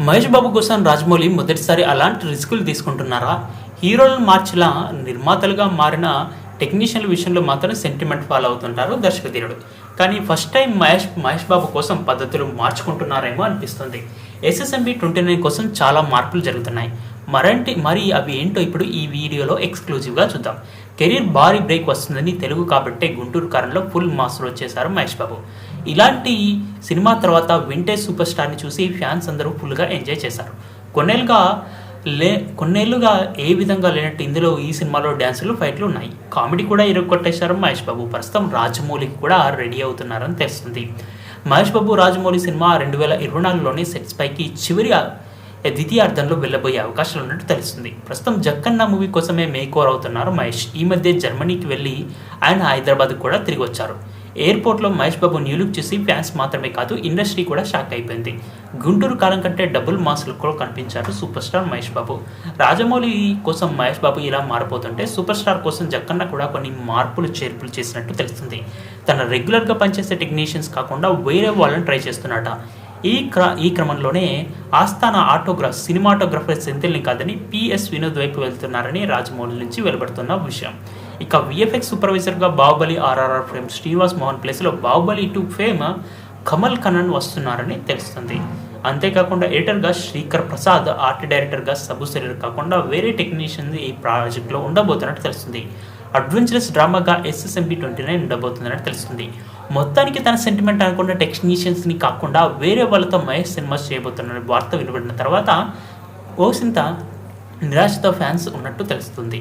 మహేష్ బాబు కోసం రాజమౌళి మొదటిసారి అలాంటి రిస్కులు తీసుకుంటున్నారా? హీరోలను మార్చిలా నిర్మాతలుగా మారిన టెక్నీషియన్ల విషయంలో మాత్రం సెంటిమెంట్ ఫాలో అవుతుంటారు దర్శకధీరుడు. కానీ ఫస్ట్ టైం మహేష్ బాబు కోసం పద్ధతులు మార్చుకుంటున్నారేమో అనిపిస్తుంది. ఎస్ఎస్ఎంబి 29 కోసం చాలా మార్పులు జరుగుతున్నాయి. మరి అవి ఏంటో ఇప్పుడు ఈ వీడియోలో ఎక్స్క్లూజివ్గా చూద్దాం. కెరీర్ భారీ బ్రేక్ వస్తుందని తెలుగు కాబట్టే గుంటూరు కారంలో ఫుల్ మాస్లో వచ్చేశారు మహేష్ బాబు. ఇలాంటి సినిమా తర్వాత వింటేజ్ సూపర్ స్టార్ని చూసి ఫ్యాన్స్ అందరూ ఫుల్గా ఎంజాయ్ చేశారు. కొన్నేళ్లుగా ఏ విధంగా లేనట్టు ఇందులో ఈ సినిమాలో డ్యాన్సులు, ఫైట్లు ఉన్నాయి. కామెడీ కూడా ఇరుక్కొట్టేశారు మహేష్ బాబు. ప్రస్తుతం రాజమౌళికి కూడా రెడీ అవుతున్నారని తెలుస్తుంది. మహేష్ బాబు రాజమౌళి సినిమా 2024లోనే సెట్స్ పైకి ద్వితీయార్థంలో వెళ్ళబోయే అవకాశాలు ఉన్నట్టు తెలుస్తుంది. ప్రస్తుతం జక్కన్న మూవీ కోసమే మేక్ ఓవర్ అవుతున్నారు మహేష్. ఈ మధ్య జర్మనీకి వెళ్ళి ఆయన హైదరాబాద్కు కూడా తిరిగి వచ్చారు. ఎయిర్పోర్ట్లో మహేష్ బాబు న్యూ లుక్ చూసి ఫ్యాన్స్ మాత్రమే కాదు, ఇండస్ట్రీ కూడా షాక్ అయిపోయింది. గుంటూరు కాలం కంటే డబుల్ మాస్లు కూడా కనిపించారు సూపర్ స్టార్ మహేష్ బాబు. రాజమౌళి కోసం మహేష్ బాబు ఇలా మారిపోతుంటే సూపర్ స్టార్ కోసం జక్కన్న కూడా కొన్ని చేర్పులు చేసినట్టు తెలుస్తుంది. తన రెగ్యులర్గా పనిచేసే టెక్నీషియన్స్ కాకుండా వేరే వాళ్ళని ట్రై చేస్తున్నట. ఈ క్రమంలోనే ఆస్థాన సినిమాటోగ్రఫర్ సెంథిల్ని కాదని పిఎస్ వినోద్ వైపు వెళ్తున్నారని రాజమౌళి నుంచి వెలువడుతున్న విషయం. ఇక విఎఫ్ఎక్స్ సూపర్వైజర్గా బాహుబలి RRR ఫేమ్ శ్రీనివాస్ మోహన్ ప్లేస్లో బాహుబలి 2 ఫేమ్ కమల్ కన్నన్ వస్తున్నారని తెలుస్తుంది. అంతేకాకుండా ఎడిటర్గా శ్రీకర్ ప్రసాద్, ఆర్ట్ డైరెక్టర్గా సబు శరీర్ కాకుండా వేరే టెక్నీషియన్ ఈ ప్రాజెక్ట్లో ఉండబోతున్నట్టు తెలుస్తుంది. అడ్వెంచరస్ డ్రామాగా ఎస్ఎస్ఎంబి 29 ఉండబోతుందని తెలుస్తుంది. మొత్తానికి తన సెంటిమెంట్ అనుకున్న టెక్నీషియన్స్ని కాకుండా వేరే వాళ్ళతో మహేష్ సినిమాస్ చేయబోతున్న వార్త వినబడిన తర్వాత ఓసింత నిరాశతో ఫ్యాన్స్ ఉన్నట్టు తెలుస్తుంది.